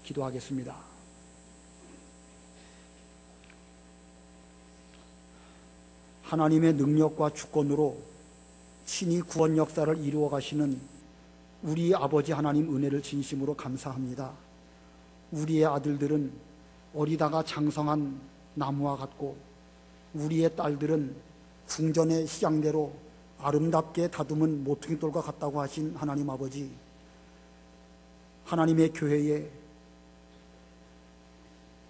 기도하겠습니다. 하나님의 능력과 주권으로 친히 구원 역사를 이루어 가시는 우리 아버지 하나님 은혜를 진심으로 감사합니다. 우리의 아들들은 어리다가 장성한 나무와 같고 우리의 딸들은 궁전의 시장대로 아름답게 다듬은 모퉁이돌과 같다고 하신 하나님 아버지, 하나님의 교회에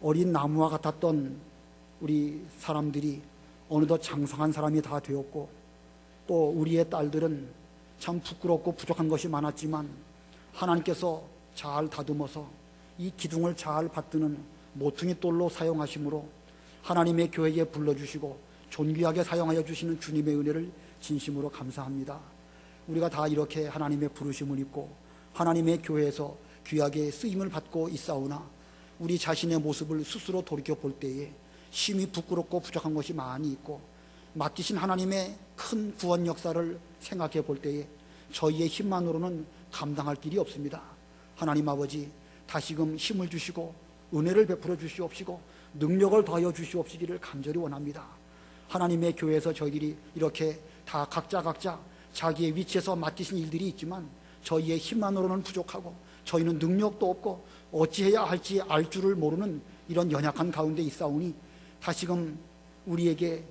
어린 나무와 같았던 우리 사람들이 어느덧 장성한 사람이 다 되었고, 또 우리의 딸들은 참 부끄럽고 부족한 것이 많았지만 하나님께서 잘 다듬어서 이 기둥을 잘 받드는 모퉁이돌로 사용하심으로 하나님의 교회에 불러주시고 존귀하게 사용하여 주시는 주님의 은혜를 진심으로 감사합니다. 우리가 다 이렇게 하나님의 부르심을 입고 하나님의 교회에서 귀하게 쓰임을 받고 있사오나 우리 자신의 모습을 스스로 돌이켜볼 때에 심히 부끄럽고 부족한 것이 많이 있고, 맡기신 하나님의 큰 구원 역사를 생각해 볼 때에 저희의 힘만으로는 감당할 길이 없습니다. 하나님 아버지, 다시금 힘을 주시고 은혜를 베풀어 주시옵시고 능력을 더하여 주시옵시기를 간절히 원합니다. 하나님의 교회에서 저희들이 이렇게 다 각자 자기의 위치에서 맡기신 일들이 있지만 저희의 힘만으로는 부족하고 저희는 능력도 없고 어찌해야 할지 알 줄을 모르는 이런 연약한 가운데 있사오니 다시금 우리에게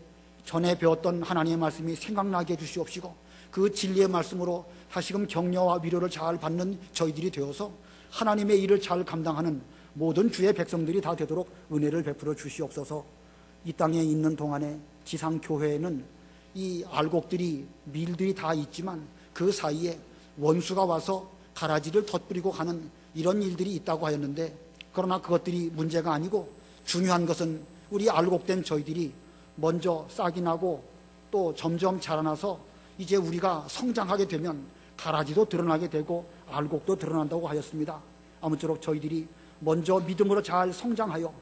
전에 배웠던 하나님의 말씀이 생각나게 해주시옵시고 그 진리의 말씀으로 다시금 격려와 위로를 잘 받는 저희들이 되어서 하나님의 일을 잘 감당하는 모든 주의 백성들이 다 되도록 은혜를 베풀어 주시옵소서. 이 땅에 있는 동안에 지상교회에는 이 알곡들이 밀들이 다 있지만 그 사이에 원수가 와서 가라지를 덧뿌리고 가는 이런 일들이 있다고 하였는데, 그러나 그것들이 문제가 아니고 중요한 것은 우리 알곡된 저희들이 먼저 싹이 나고 또 점점 자라나서 이제 우리가 성장하게 되면 가라지도 드러나게 되고 알곡도 드러난다고 하였습니다. 아무쪼록 저희들이 먼저 믿음으로 잘 성장하여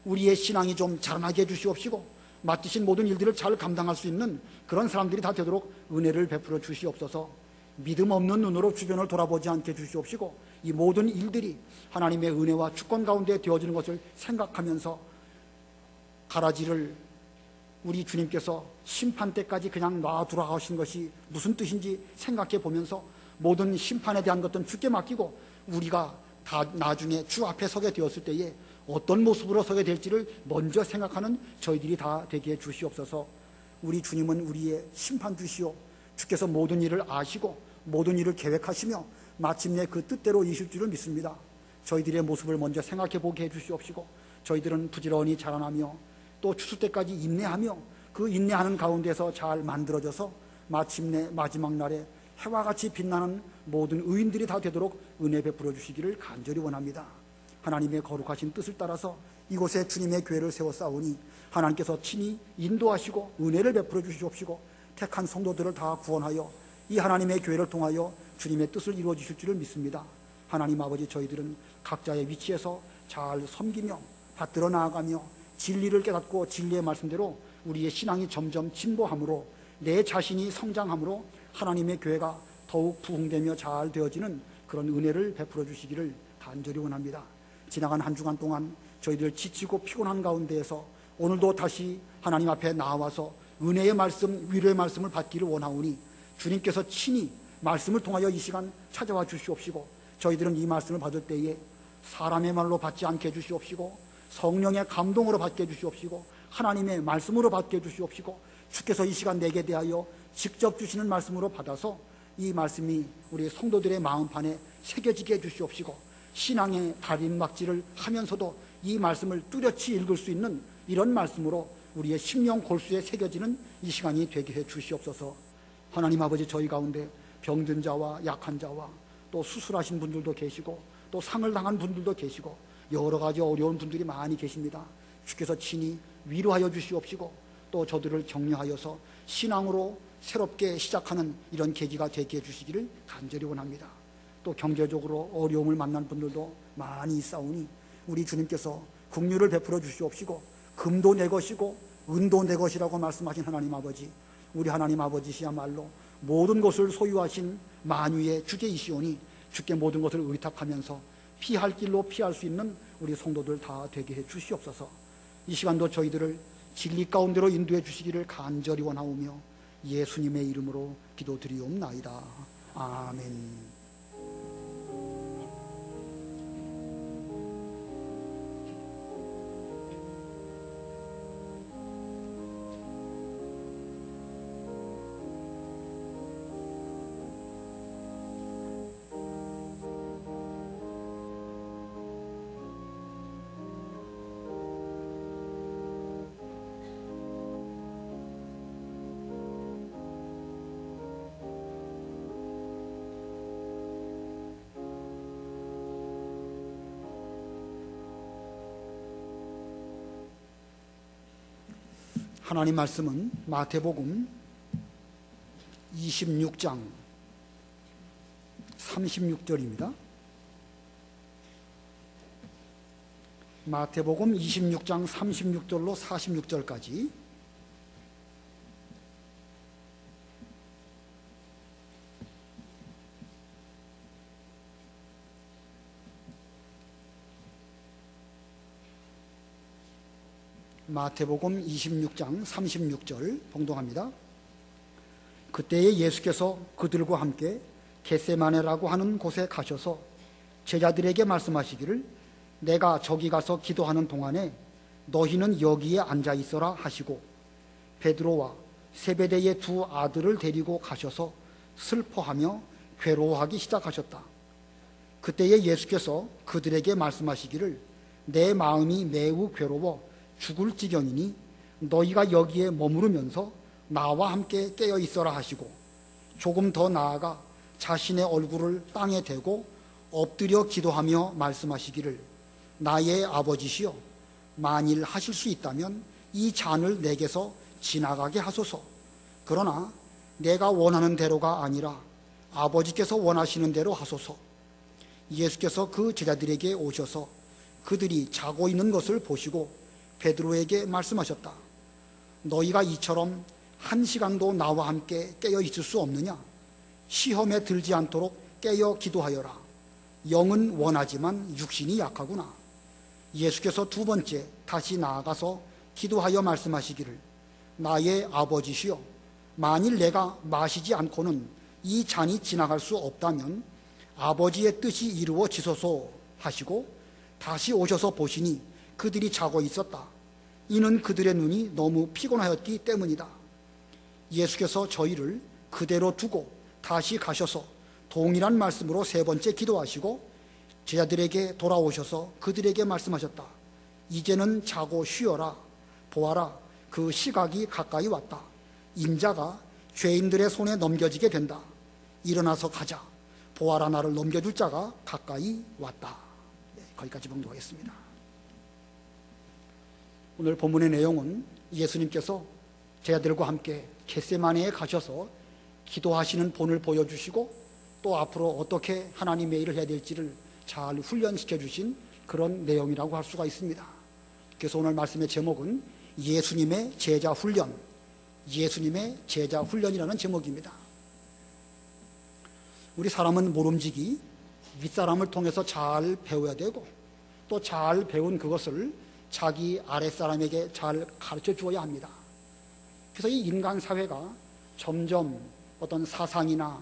우리의 신앙이 좀 자라나게 해주시옵시고 맡기신 모든 일들을 잘 감당할 수 있는 그런 사람들이 다 되도록 은혜를 베풀어 주시옵소서. 믿음 없는 눈으로 주변을 돌아보지 않게 해주시옵시고 이 모든 일들이 하나님의 은혜와 주권 가운데 되어지는 것을 생각하면서 가라지를 우리 주님께서 심판 때까지 그냥 놔두라 하신 것이 무슨 뜻인지 생각해 보면서 모든 심판에 대한 것들은 주께 맡기고 우리가 다 나중에 주 앞에 서게 되었을 때에 어떤 모습으로 서게 될지를 먼저 생각하는 저희들이 다 되게 해 주시옵소서. 우리 주님은 우리의 심판주시오, 주께서 모든 일을 아시고 모든 일을 계획하시며 마침내 그 뜻대로 이실 줄을 믿습니다. 저희들의 모습을 먼저 생각해 보게 해 주시옵시고 저희들은 부지런히 자라나며 또 추수 때까지 인내하며 그 인내하는 가운데서 잘 만들어져서 마침내 마지막 날에 해와 같이 빛나는 모든 의인들이 다 되도록 은혜 베풀어 주시기를 간절히 원합니다. 하나님의 거룩하신 뜻을 따라서 이곳에 주님의 교회를 세워 싸우니 하나님께서 친히 인도하시고 은혜를 베풀어 주시옵시고 택한 성도들을 다 구원하여 이 하나님의 교회를 통하여 주님의 뜻을 이루어 주실 줄을 믿습니다. 하나님 아버지, 저희들은 각자의 위치에서 잘 섬기며 받들어 나아가며 진리를 깨닫고 진리의 말씀대로 우리의 신앙이 점점 진보함으로 내 자신이 성장함으로 하나님의 교회가 더욱 부흥되며 잘 되어지는 그런 은혜를 베풀어 주시기를 간절히 원합니다. 지나간 한 주간 동안 저희들 지치고 피곤한 가운데에서 오늘도 다시 하나님 앞에 나와서 은혜의 말씀, 위로의 말씀을 받기를 원하오니 주님께서 친히 말씀을 통하여 이 시간 찾아와 주시옵시고 저희들은 이 말씀을 받을 때에 사람의 말로 받지 않게 해주시옵시고 성령의 감동으로 받게 해주시옵시고 하나님의 말씀으로 받게 해주시옵시고 주께서 이 시간 내게 대하여 직접 주시는 말씀으로 받아서 이 말씀이 우리 성도들의 마음판에 새겨지게 해주시옵시고 신앙의 가림막질을 하면서도 이 말씀을 뚜렷이 읽을 수 있는 이런 말씀으로 우리의 심령 골수에 새겨지는 이 시간이 되게 해 주시옵소서. 하나님 아버지, 저희 가운데 병든 자와 약한 자와 또 수술하신 분들도 계시고 또 상을 당한 분들도 계시고 여러 가지 어려운 분들이 많이 계십니다. 주께서 친히 위로하여 주시옵시고 또 저들을 격려하여서 신앙으로 새롭게 시작하는 이런 계기가 되게 해주시기를 간절히 원합니다. 또 경제적으로 어려움을 만난 분들도 많이 있사오니 우리 주님께서 긍휼을 베풀어 주시옵시고 금도 내 것이고 은도 내 것이라고 말씀하신 하나님 아버지, 우리 하나님 아버지시야말로 모든 것을 소유하신 만유의 주제이시오니 주께 모든 것을 의탁하면서 피할 길로 피할 수 있는 우리 성도들 다 되게 해 주시옵소서. 이 시간도 저희들을 진리 가운데로 인도해 주시기를 간절히 원하오며 예수님의 이름으로 기도드리옵나이다. 아멘. 하나님 말씀은 마태복음 26장 36절입니다. 마태복음 26장 36절로 46절까지 마태복음 26장 36절 봉독합니다. 그때에 예수께서 그들과 함께 겟세마네라고 하는 곳에 가셔서 제자들에게 말씀하시기를 내가 저기 가서 기도하는 동안에 너희는 여기에 앉아 있어라 하시고 베드로와 세베대의 두 아들을 데리고 가셔서 슬퍼하며 괴로워하기 시작하셨다. 그때에 예수께서 그들에게 말씀하시기를 내 마음이 매우 괴로워 죽을 지경이니 너희가 여기에 머무르면서 나와 함께 깨어 있어라 하시고 조금 더 나아가 자신의 얼굴을 땅에 대고 엎드려 기도하며 말씀하시기를 나의 아버지시여 만일 하실 수 있다면 이 잔을 내게서 지나가게 하소서. 그러나 내가 원하는 대로가 아니라 아버지께서 원하시는 대로 하소서. 예수께서 그 제자들에게 오셔서 그들이 자고 있는 것을 보시고 베드로에게 말씀하셨다. 너희가 이처럼 한 시간도 나와 함께 깨어 있을 수 없느냐? 시험에 들지 않도록 깨어 기도하여라. 영은 원하지만 육신이 약하구나. 예수께서 두 번째 다시 나아가서 기도하여 말씀하시기를 나의 아버지시여 만일 내가 마시지 않고는 이 잔이 지나갈 수 없다면 아버지의 뜻이 이루어지소서 하시고 다시 오셔서 보시니 그들이 자고 있었다. 이는 그들의 눈이 너무 피곤하였기 때문이다. 예수께서 저희를 그대로 두고 다시 가셔서 동일한 말씀으로 세 번째 기도하시고 제자들에게 돌아오셔서 그들에게 말씀하셨다. 이제는 자고 쉬어라. 보아라, 그 시각이 가까이 왔다. 인자가 죄인들의 손에 넘겨지게 된다. 일어나서 가자. 보아라, 나를 넘겨줄 자가 가까이 왔다. 거기까지 봉독하겠습니다. 오늘 본문의 내용은 예수님께서 제자들과 함께 겟세마네에 가셔서 기도하시는 본을 보여주시고 또 앞으로 어떻게 하나님의 일을 해야 될지를 잘 훈련시켜 주신 그런 내용이라고 할 수가 있습니다. 그래서 오늘 말씀의 제목은 예수님의 제자 훈련, 예수님의 제자 훈련이라는 제목입니다. 우리 사람은 모름지기 윗사람을 통해서 잘 배워야 되고 또 잘 배운 그것을 자기 아랫사람에게 잘 가르쳐 주어야 합니다. 그래서 이 인간 사회가 점점 어떤 사상이나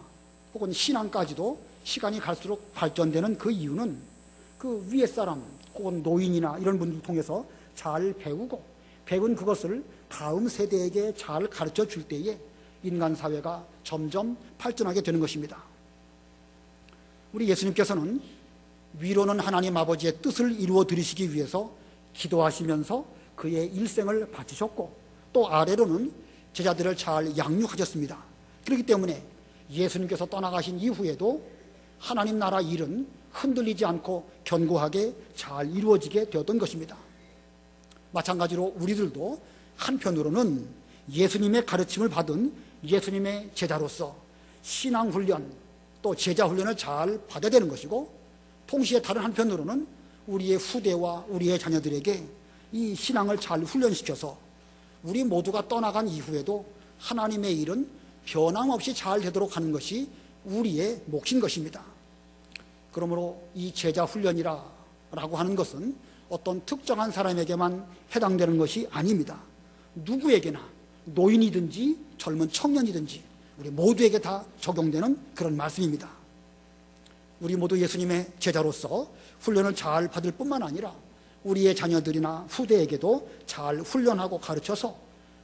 혹은 신앙까지도 시간이 갈수록 발전되는 그 이유는 그 위에 사람 혹은 노인이나 이런 분들 통해서 잘 배우고 배운 그것을 다음 세대에게 잘 가르쳐 줄 때에 인간 사회가 점점 발전하게 되는 것입니다. 우리 예수님께서는 위로는 하나님 아버지의 뜻을 이루어 드리시기 위해서 기도하시면서 그의 일생을 바치셨고 또 아래로는 제자들을 잘 양육하셨습니다. 그렇기 때문에 예수님께서 떠나가신 이후에도 하나님 나라 일은 흔들리지 않고 견고하게 잘 이루어지게 되었던 것입니다. 마찬가지로 우리들도 한편으로는 예수님의 가르침을 받은 예수님의 제자로서 신앙훈련 또 제자훈련을 잘 받아야 되는 것이고 동시에 다른 한편으로는 우리의 후대와 우리의 자녀들에게 이 신앙을 잘 훈련시켜서 우리 모두가 떠나간 이후에도 하나님의 일은 변함없이 잘 되도록 하는 것이 우리의 몫인 것입니다. 그러므로 이 제자 훈련이라고 하는 것은 어떤 특정한 사람에게만 해당되는 것이 아닙니다. 누구에게나, 노인이든지 젊은 청년이든지 우리 모두에게 다 적용되는 그런 말씀입니다. 우리 모두 예수님의 제자로서 훈련을 잘 받을 뿐만 아니라 우리의 자녀들이나 후대에게도 잘 훈련하고 가르쳐서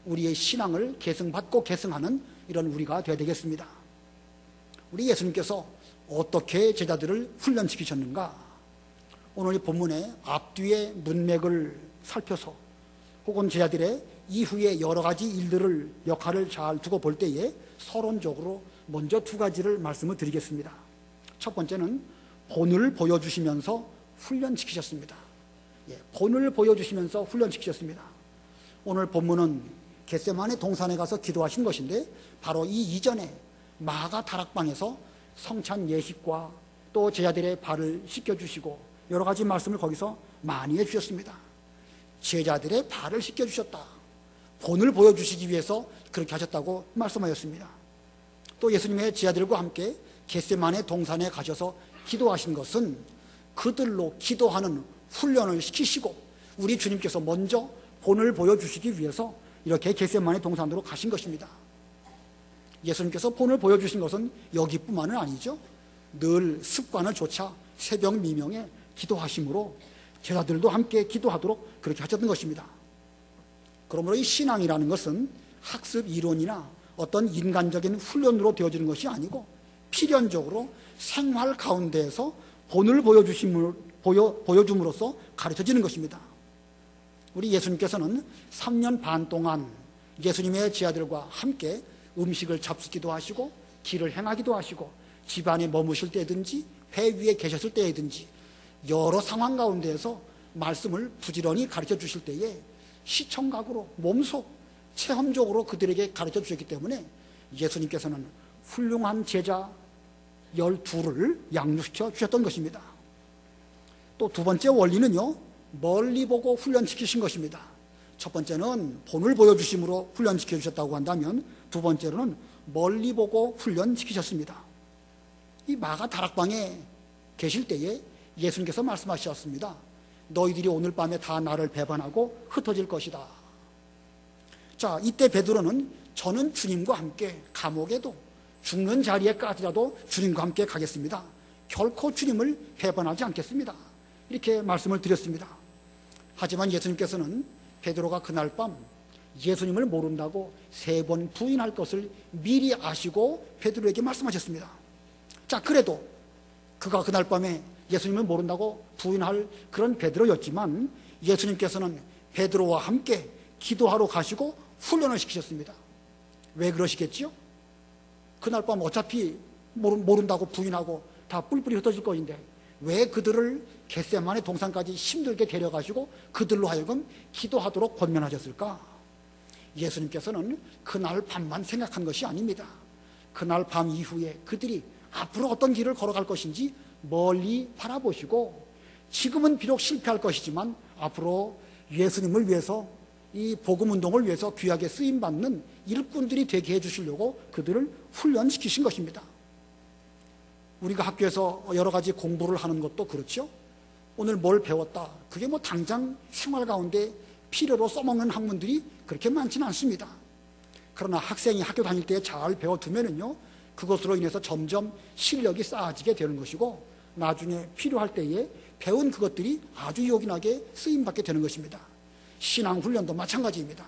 우리의 신앙을 계승받고 계승하는 이런 우리가 되어야 되겠습니다. 우리 예수님께서 어떻게 제자들을 훈련시키셨는가? 오늘 이 본문의 앞뒤의 문맥을 살펴서 혹은 제자들의 이후에 여러 가지 일들을 역할을 잘 두고 볼 때에 서론적으로 먼저 두 가지를 말씀을 드리겠습니다. 첫 번째는 본을 보여주시면서 훈련시키셨습니다. 본을 보여주시면서 훈련시키셨습니다. 오늘 본문은 겟세마네 동산에 가서 기도하신 것인데 바로 이 이전에 마가 다락방에서 성찬 예식과 또 제자들의 발을 씻겨주시고 여러 가지 말씀을 거기서 많이 해주셨습니다. 제자들의 발을 씻겨주셨다. 본을 보여주시기 위해서 그렇게 하셨다고 말씀하셨습니다. 또 예수님의 제자들과 함께 겟세마네 동산에 가셔서 기도하신 것은 그들로 기도하는 훈련을 시키시고 우리 주님께서 먼저 본을 보여주시기 위해서 이렇게 겟세마네 동산으로 가신 것입니다. 예수님께서 본을 보여주신 것은 여기뿐만은 아니죠. 늘 습관을 조차 새벽 미명에 기도하심으로 제자들도 함께 기도하도록 그렇게 하셨던 것입니다. 그러므로 이 신앙이라는 것은 학습 이론이나 어떤 인간적인 훈련으로 되어지는 것이 아니고 필연적으로 생활 가운데에서 본을 보여줌으로써 가르쳐지는 것입니다. 우리 예수님께서는 3년 반 동안 예수님의 제자들과 함께 음식을 잡수기도 하시고 길을 행하기도 하시고 집안에 머무실 때든지 배 위에 계셨을 때든지 여러 상황 가운데에서 말씀을 부지런히 가르쳐 주실 때에 시청각으로 몸소 체험적으로 그들에게 가르쳐 주셨기 때문에 예수님께서는 훌륭한 제자 12를 양육시켜 주셨던 것입니다. 또 두 번째 원리는요, 멀리 보고 훈련시키신 것입니다. 첫 번째는 본을 보여주심으로 훈련시켜 주셨다고 한다면 두 번째로는 멀리 보고 훈련시키셨습니다. 이 마가 다락방에 계실 때에 예수님께서 말씀하셨습니다. 너희들이 오늘 밤에 다 나를 배반하고 흩어질 것이다. 자, 이때 베드로는 저는 주님과 함께 감옥에도 죽는 자리에까지라도 주님과 함께 가겠습니다. 결코 주님을 배반하지 않겠습니다. 이렇게 말씀을 드렸습니다. 하지만 예수님께서는 베드로가 그날 밤 예수님을 모른다고 3번 부인할 것을 미리 아시고 베드로에게 말씀하셨습니다. 자, 그래도 그가 그날 밤에 예수님을 모른다고 부인할 그런 베드로였지만 예수님께서는 베드로와 함께 기도하러 가시고 훈련을 시키셨습니다. 왜 그러시겠지요? 그날 밤 어차피 모른다고 부인하고 다 뿔뿔이 흩어질 것인데 왜 그들을 겟세마네 동산까지 힘들게 데려가시고 그들로 하여금 기도하도록 권면하셨을까? 예수님께서는 그날 밤만 생각한 것이 아닙니다. 그날 밤 이후에 그들이 앞으로 어떤 길을 걸어갈 것인지 멀리 바라보시고 지금은 비록 실패할 것이지만 앞으로 예수님을 위해서 이 복음운동을 위해서 귀하게 쓰임받는 일꾼들이 되게 해주시려고 그들을 훈련시키신 것입니다. 우리가 학교에서 여러 가지 공부를 하는 것도 그렇죠. 오늘 뭘 배웠다. 그게 뭐 당장 생활 가운데 필요로 써먹는 학문들이 그렇게 많지는 않습니다. 그러나 학생이 학교 다닐 때 잘 배워두면은요, 그것으로 인해서 점점 실력이 쌓아지게 되는 것이고 나중에 필요할 때에 배운 그것들이 아주 요긴하게 쓰임받게 되는 것입니다. 신앙훈련도 마찬가지입니다.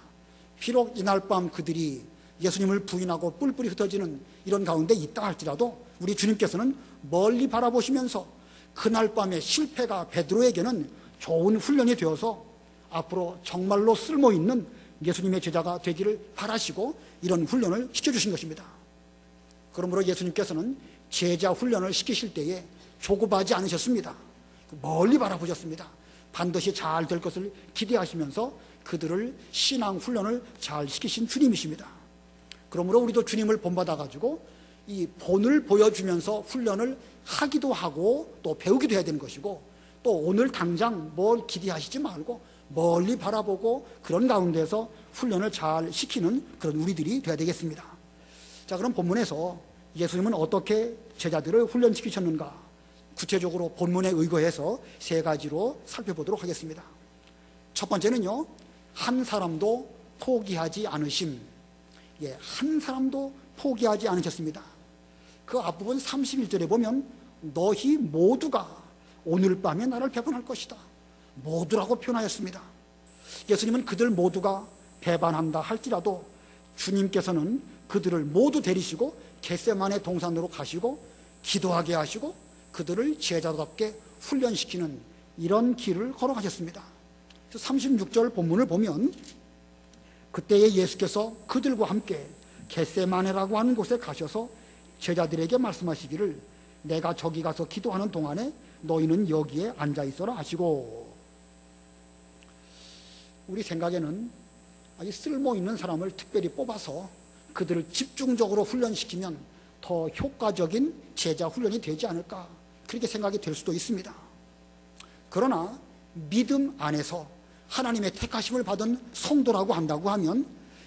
비록 이날 밤 그들이 예수님을 부인하고 뿔뿔이 흩어지는 이런 가운데 있다 할지라도 우리 주님께서는 멀리 바라보시면서 그날 밤의 실패가 베드로에게는 좋은 훈련이 되어서 앞으로 정말로 쓸모있는 예수님의 제자가 되기를 바라시고 이런 훈련을 시켜주신 것입니다. 그러므로 예수님께서는 제자 훈련을 시키실 때에 조급하지 않으셨습니다. 멀리 바라보셨습니다. 반드시 잘 될 것을 기대하시면서 그들을 신앙 훈련을 잘 시키신 주님이십니다. 그러므로 우리도 주님을 본받아가지고 이 본을 보여주면서 훈련을 하기도 하고 또 배우기도 해야 되는 것이고 또 오늘 당장 뭘 기대하시지 말고 멀리 바라보고 그런 가운데서 훈련을 잘 시키는 그런 우리들이 되어야 되겠습니다. 자, 그럼 본문에서 예수님은 어떻게 제자들을 훈련시키셨는가? 구체적으로 본문에 의거해서 세 가지로 살펴보도록 하겠습니다. 첫 번째는요, 한 사람도 포기하지 않으심. 한 사람도 포기하지 않으셨습니다. 그 앞부분 31절에 보면 너희 모두가 오늘 밤에 나를 배반할 것이다, 모두라고 표현하였습니다. 예수님은 그들 모두가 배반한다 할지라도 주님께서는 그들을 모두 데리시고 겟세마네 동산으로 가시고 기도하게 하시고 그들을 제자답게 훈련시키는 이런 길을 걸어가셨습니다. 36절 본문을 보면 그때에 예수께서 그들과 함께 겟세마네라고 하는 곳에 가셔서 제자들에게 말씀하시기를 내가 저기 가서 기도하는 동안에 너희는 여기에 앉아 있어라 하시고, 우리 생각에는 아주 쓸모있는 사람을 특별히 뽑아서 그들을 집중적으로 훈련시키면 더 효과적인 제자 훈련이 되지 않을까, 그렇게 생각이 될 수도 있습니다. 그러나 믿음 안에서 하나님의 택하심을 받은 성도라고 한다고 하면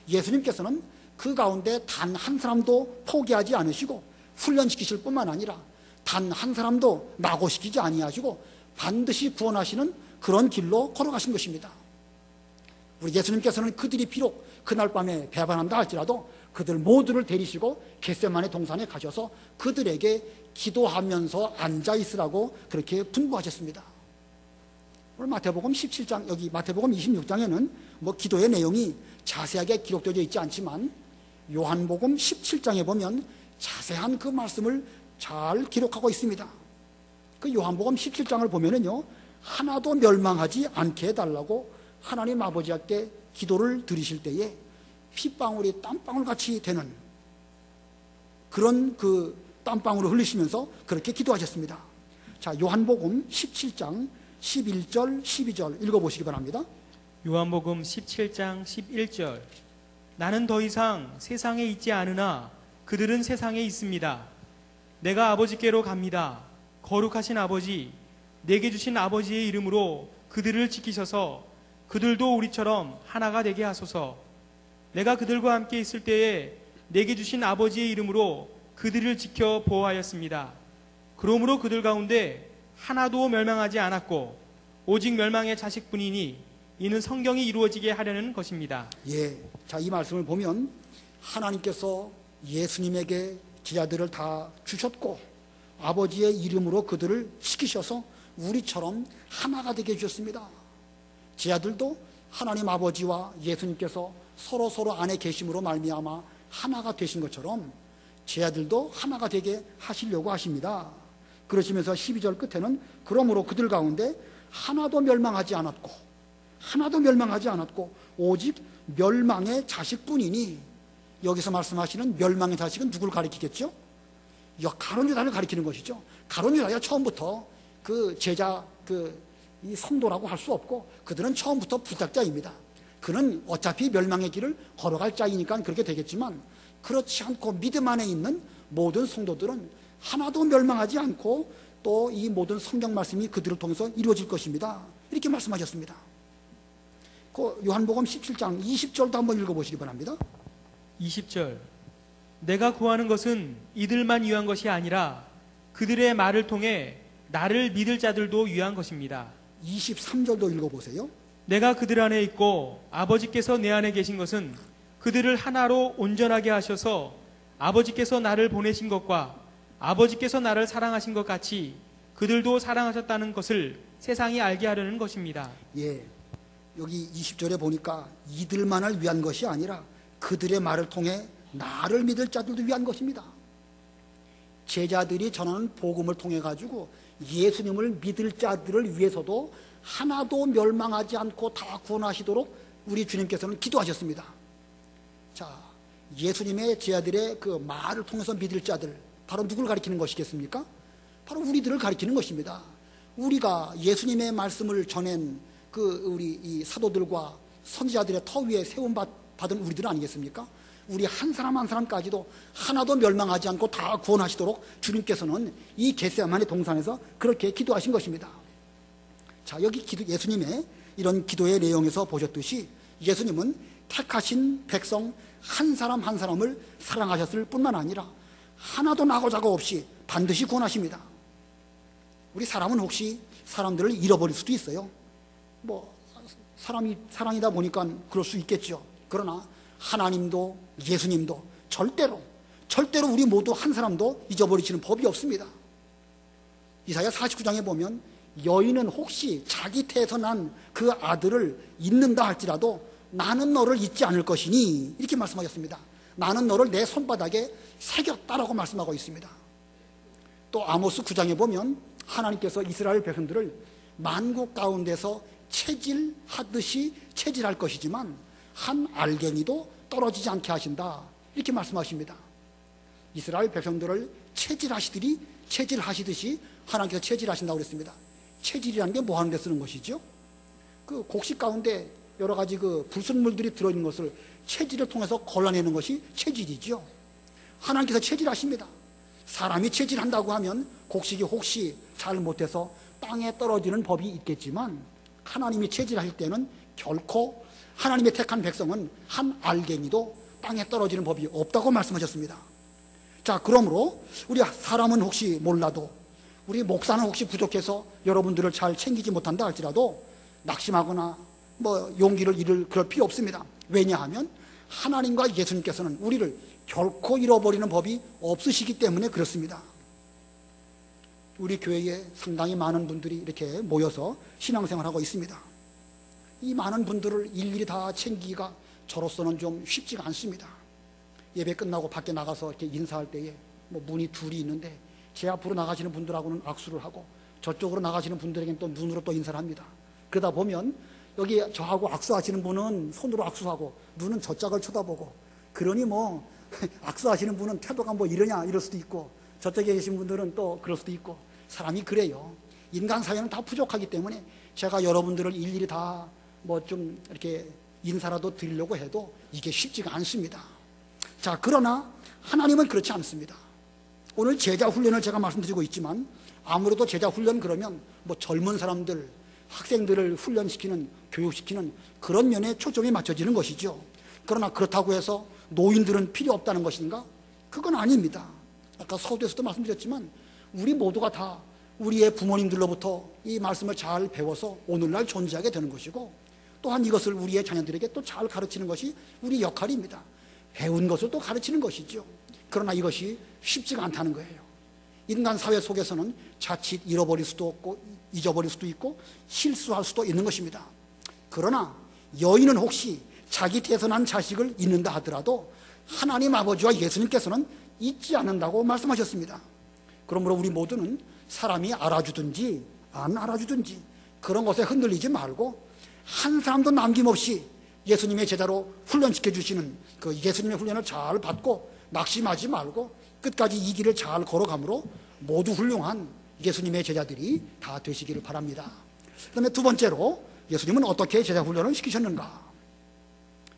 예수님께서는 그 가운데 단 한 사람도 포기하지 않으시고 훈련시키실 뿐만 아니라 단 한 사람도 낙오시키지 아니하시고 반드시 구원하시는 그런 길로 걸어가신 것입니다. 우리 예수님께서는 그들이 비록 그날 밤에 배반한다 할지라도 그들 모두를 데리시고 겟세마네 동산에 가셔서 그들에게 기도하면서 앉아 있으라고 그렇게 분부하셨습니다. 오늘 마태복음 17장, 여기 마태복음 26장에는 뭐 기도의 내용이 자세하게 기록되어 있지 않지만 요한복음 17장에 보면 자세한 그 말씀을 잘 기록하고 있습니다. 그 요한복음 17장을 보면은요, 하나도 멸망하지 않게 해달라고 하나님 아버지께 기도를 드리실 때에 핏방울이 땀방울 같이 되는 그런 그 땀방울을 흘리시면서 그렇게 기도하셨습니다. 자, 요한복음 17장 11절 12절 읽어보시기 바랍니다. 요한복음 17장 11절 나는 더 이상 세상에 있지 않으나 그들은 세상에 있습니다. 내가 아버지께로 갑니다. 거룩하신 아버지, 내게 주신 아버지의 이름으로 그들을 지키셔서 그들도 우리처럼 하나가 되게 하소서. 내가 그들과 함께 있을 때에 내게 주신 아버지의 이름으로 그들을 지켜 보호하였습니다. 그러므로 그들 가운데 하나도 멸망하지 않았고 오직 멸망의 자식뿐이니 이는 성경이 이루어지게 하려는 것입니다. 자, 이 말씀을 보면 하나님께서 예수님에게 제자들을 다 주셨고 아버지의 이름으로 그들을 지키셔서 우리처럼 하나가 되게 해주셨습니다. 제자들도 하나님 아버지와 예수님께서 서로 안에 계심으로 말미암아 하나가 되신 것처럼 제자들도 하나가 되게 하시려고 하십니다. 그러시면서 12절 끝에는 그러므로 그들 가운데 하나도 멸망하지 않았고 오직 멸망의 자식뿐이니, 여기서 말씀하시는 멸망의 자식은 누구를 가리키겠죠? 가룟 유다를 가리키는 것이죠. 가룟 유다가 처음부터 그 제자 이 성도라고 할 수 없고 그들은 처음부터 부탁자입니다. 그는 어차피 멸망의 길을 걸어갈 자이니까 그렇게 되겠지만 그렇지 않고 믿음 안에 있는 모든 성도들은 하나도 멸망하지 않고 또 이 모든 성경 말씀이 그들을 통해서 이루어질 것입니다. 이렇게 말씀하셨습니다. 그 요한복음 17장 20절도 한번 읽어보시기 바랍니다. 20절 내가 구하는 것은 이들만 위한 것이 아니라 그들의 말을 통해 나를 믿을 자들도 위한 것입니다. 23절도 읽어보세요. 내가 그들 안에 있고 아버지께서 내 안에 계신 것은 그들을 하나로 온전하게 하셔서 아버지께서 나를 보내신 것과 아버지께서 나를 사랑하신 것 같이 그들도 사랑하셨다는 것을 세상이 알게 하려는 것입니다. 여기 20절에 보니까 이들만을 위한 것이 아니라 그들의 말을 통해 나를 믿을 자들도 위한 것입니다. 제자들이 전하는 복음을 통해 가지고 예수님을 믿을 자들을 위해서도 하나도 멸망하지 않고 다 구원하시도록 우리 주님께서는 기도하셨습니다. 자, 예수님의 제자들의 그 말을 통해서 믿을 자들, 바로 누구를 가리키는 것이겠습니까? 바로 우리들을 가리키는 것입니다. 우리가 예수님의 말씀을 전한 우리 이 사도들과 선지자들의 터 위에 세움 받은 우리들 아니겠습니까? 우리 한 사람 한 사람까지도 하나도 멸망하지 않고 다 구원하시도록 주님께서는 이 겟세마네 동산에서 그렇게 기도하신 것입니다. 자, 여기 예수님의 이런 기도의 내용에서 보셨듯이 예수님은 택하신 백성 한 사람 한 사람을 사랑하셨을 뿐만 아니라 하나도 나고자고 없이 반드시 구원하십니다. 우리 사람은 혹시 사람들을 잃어버릴 수도 있어요. 뭐 사람이다 보니까 그럴 수 있겠죠. 그러나 하나님도 예수님도 절대로 우리 모두 한 사람도 잊어버리시는 법이 없습니다. 이사야 49장에 보면 여인은 혹시 자기 태에서 난 그 아들을 잊는다 할지라도 나는 너를 잊지 않을 것이니 이렇게 말씀하셨습니다. 나는 너를 내 손바닥에 새겼다라고 말씀하고 있습니다. 또 아모스 9장에 보면 하나님께서 이스라엘 백성들을 만국 가운데서 체질하듯이 체질할 것이지만 한 알갱이도 떨어지지 않게 하신다 이렇게 말씀하십니다. 이스라엘 백성들을 체질하시듯이 하나님께서 체질하신다고 그랬습니다. 체질이라는 게 뭐 하는 데 쓰는 것이죠? 그 곡식 가운데 여러 가지 그 불순물들이 들어있는 것을 체질을 통해서 골라내는 것이 체질이죠. 하나님께서 체질하십니다. 사람이 체질한다고 하면 곡식이 혹시 잘못해서 땅에 떨어지는 법이 있겠지만 하나님이 체질하실 때는 결코 하나님의 택한 백성은 한 알갱이도 땅에 떨어지는 법이 없다고 말씀하셨습니다. 자, 그러므로 우리 사람은 혹시 몰라도 우리 목사는 혹시 부족해서 여러분들을 잘 챙기지 못한다 할지라도 낙심하거나 뭐 용기를 잃을 그럴 필요 없습니다. 왜냐하면 하나님과 예수님께서는 우리를 결코 잃어버리는 법이 없으시기 때문에 그렇습니다. 우리 교회에 상당히 많은 분들이 이렇게 모여서 신앙생활하고 있습니다. 이 많은 분들을 일일이 다 챙기기가 저로서는 좀 쉽지가 않습니다. 예배 끝나고 밖에 나가서 이렇게 인사할 때에 뭐 문이 둘이 있는데 제 앞으로 나가시는 분들하고는 악수를 하고 저쪽으로 나가시는 분들에게는 또 눈으로 또 인사를 합니다. 그러다 보면 여기 저하고 악수하시는 분은 손으로 악수하고 눈은 저 짝을 쳐다보고 그러니 뭐 악수하시는 분은 태도가 뭐 이러냐 이럴 수도 있고 저쪽에 계신 분들은 또 그럴 수도 있고 사람이 그래요. 인간 사회는 다 부족하기 때문에 제가 여러분들을 일일이 다 뭐 좀 이렇게 인사라도 드리려고 해도 이게 쉽지가 않습니다. 자, 그러나 하나님은 그렇지 않습니다. 오늘 제자 훈련을 제가 말씀드리고 있지만 아무래도 제자 훈련 그러면 뭐 젊은 사람들, 학생들을 훈련시키는, 교육시키는 그런 면에 초점이 맞춰지는 것이죠. 그러나 그렇다고 해서 노인들은 필요 없다는 것인가? 그건 아닙니다. 아까 서두에서도 말씀드렸지만 우리 모두가 다 우리의 부모님들로부터 이 말씀을 잘 배워서 오늘날 존재하게 되는 것이고 또한 이것을 우리의 자녀들에게 또 잘 가르치는 것이 우리 역할입니다. 배운 것을 또 가르치는 것이죠. 그러나 이것이 쉽지가 않다는 거예요. 인간 사회 속에서는 자칫 잃어버릴 수도 없고 잊어버릴 수도 있고 실수할 수도 있는 것입니다. 그러나 여인은 혹시 자기 태에서 난 자식을 잊는다 하더라도 하나님 아버지와 예수님께서는 잊지 않는다고 말씀하셨습니다. 그러므로 우리 모두는 사람이 알아주든지 안 알아주든지 그런 것에 흔들리지 말고 한 사람도 남김없이 예수님의 제자로 훈련시켜 주시는 그 예수님의 훈련을 잘 받고 낙심하지 말고 끝까지 이 길을 잘 걸어가므로 모두 훌륭한 예수님의 제자들이 다 되시기를 바랍니다. 그 다음에 두 번째로 예수님은 어떻게 제자 훈련을 시키셨는가?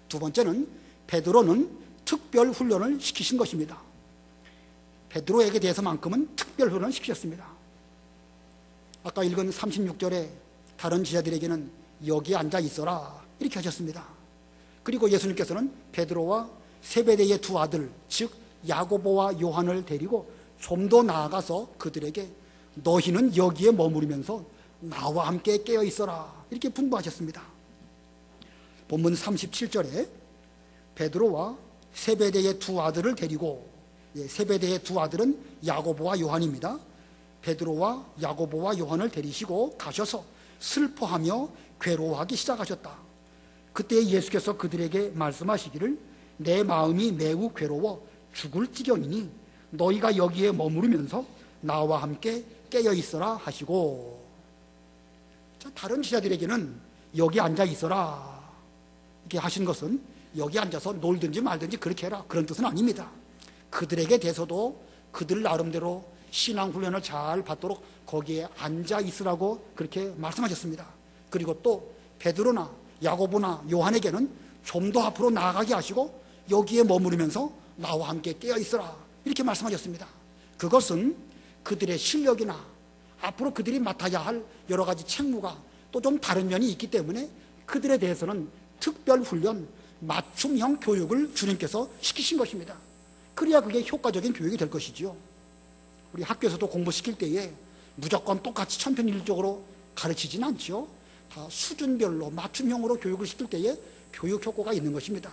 두 번째는 베드로는 특별 훈련을 시키신 것입니다. 베드로에게 대해서만큼은 특별 훈련을 시키셨습니다. 아까 읽은 36절에 다른 제자들에게는 여기 앉아 있어라 이렇게 하셨습니다. 그리고 예수님께서는 베드로와 세베대의 두 아들 즉 야고보와 요한을 데리고 좀 더 나아가서 그들에게 너희는 여기에 머무르면서 나와 함께 깨어 있어라 이렇게 분부하셨습니다. 본문 37절에 베드로와 세베대의 두 아들을 데리고 세베대의 두 아들은 야고보와 요한입니다. 베드로와 야고보와 요한을 데리시고 가셔서 슬퍼하며 괴로워하기 시작하셨다. 그때 예수께서 그들에게 말씀하시기를 내 마음이 매우 괴로워 죽을 지경이니 너희가 여기에 머무르면서 나와 함께 깨어 있어라 하시고, 자, 다른 제자들에게는 여기 앉아 있어라 이렇게 하신 것은 여기 앉아서 놀든지 말든지 그렇게 해라 그런 뜻은 아닙니다. 그들에게 대해서도 그들 나름대로 신앙훈련을 잘 받도록 거기에 앉아 있으라고 그렇게 말씀하셨습니다. 그리고 또 베드로나 야고보나 요한에게는 좀 더 앞으로 나아가게 하시고 여기에 머무르면서 나와 함께 깨어 있으라 이렇게 말씀하셨습니다. 그것은 그들의 실력이나 앞으로 그들이 맡아야 할 여러 가지 책무가 또 좀 다른 면이 있기 때문에 그들에 대해서는 특별 훈련, 맞춤형 교육을 주님께서 시키신 것입니다. 그래야 그게 효과적인 교육이 될 것이지요. 우리 학교에서도 공부시킬 때에 무조건 똑같이 천편일률적으로 가르치지는 않죠. 다 수준별로 맞춤형으로 교육을 시킬 때에 교육 효과가 있는 것입니다.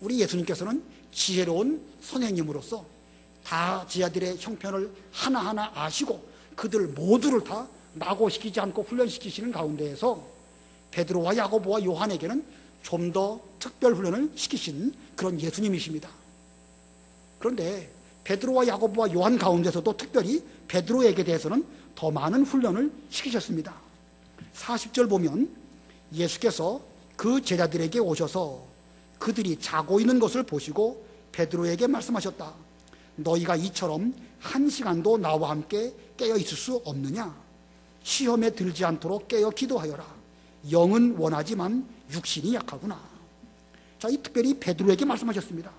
우리 예수님께서는 지혜로운 선생님으로서 다 제자들의 형편을 하나하나 아시고 그들 모두를 다 낙오시키지 않고 훈련시키시는 가운데에서 베드로와 야고보와 요한에게는 좀 더 특별 훈련을 시키신 그런 예수님이십니다. 그런데 베드로와 야고보와 요한 가운데서도 특별히 베드로에게 대해서는 더 많은 훈련을 시키셨습니다. 40절 보면 예수께서 그 제자들에게 오셔서 그들이 자고 있는 것을 보시고 베드로에게 말씀하셨다. 너희가 이처럼 1시간도 나와 함께 깨어 있을 수 없느냐? 시험에 들지 않도록 깨어 기도하여라. 영은 원하지만 육신이 약하구나. 자, 이 특별히 베드로에게 말씀하셨습니다.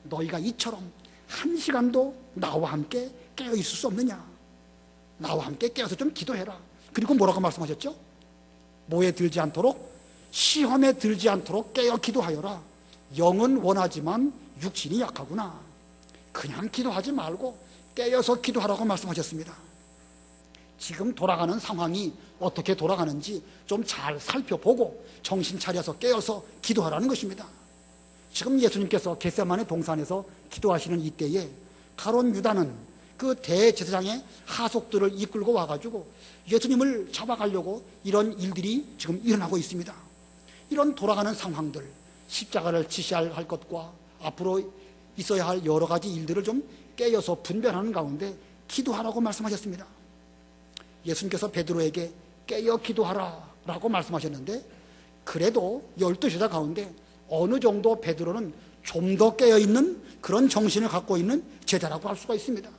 너희가 이처럼 1시간도 나와 함께 깨어 있을 수 없느냐? 나와 함께 깨어서 좀 기도해라. 그리고 뭐라고 말씀하셨죠? 뭐에 들지 않도록, 시험에 들지 않도록 깨어 기도하여라. 영은 원하지만 육신이 약하구나. 그냥 기도하지 말고 깨어서 기도하라고 말씀하셨습니다. 지금 돌아가는 상황이 어떻게 돌아가는지 좀 잘 살펴보고 정신 차려서 깨어서 기도하라는 것입니다. 지금 예수님께서 겟세마네 동산에서 기도하시는 이때에 가룟 유다는 그 대제사장의 하속들을 이끌고 와가지고 예수님을 잡아가려고 이런 일들이 지금 일어나고 있습니다. 이런 돌아가는 상황들, 십자가를 지시할 것과 앞으로 있어야 할 여러 가지 일들을 좀 깨어서 분별하는 가운데 기도하라고 말씀하셨습니다. 예수님께서 베드로에게 깨어 기도하라 라고 말씀하셨는데, 그래도 12제자 가운데 어느 정도 베드로는 좀 더 깨어있는 그런 정신을 갖고 있는 제자라고 할 수가 있습니다.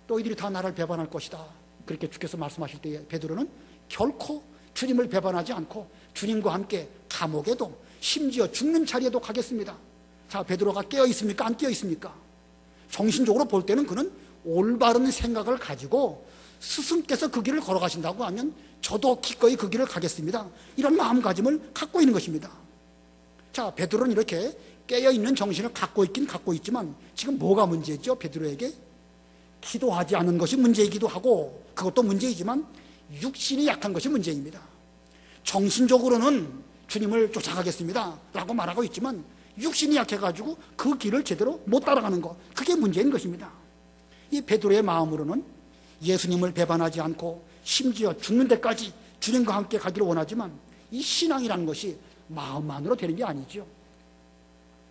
너희들이 다 나를 배반할 것이다, 그렇게 주께서 말씀하실 때에 베드로는 결코 주님을 배반하지 않고 주님과 함께 감옥에도 심지어 죽는 자리에도 가겠습니다. 자, 베드로가 깨어 있습니까? 안 깨어 있습니까? 정신적으로 볼 때는 그는 올바른 생각을 가지고 스승께서 그 길을 걸어가신다고 하면 저도 기꺼이 그 길을 가겠습니다, 이런 마음가짐을 갖고 있는 것입니다. 자, 베드로는 이렇게 깨어있는 정신을 갖고 있긴 갖고 있지만 지금 뭐가 문제죠? 베드로에게 기도하지 않은 것이 문제이기도 하고 그것도 문제이지만 육신이 약한 것이 문제입니다. 정신적으로는 주님을 쫓아가겠습니다 라고 말하고 있지만 육신이 약해가지고 그 길을 제대로 못 따라가는 것, 그게 문제인 것입니다. 이 베드로의 마음으로는 예수님을 배반하지 않고 심지어 죽는 데까지 주님과 함께 가기를 원하지만 이 신앙이라는 것이 마음만으로 되는 게 아니죠.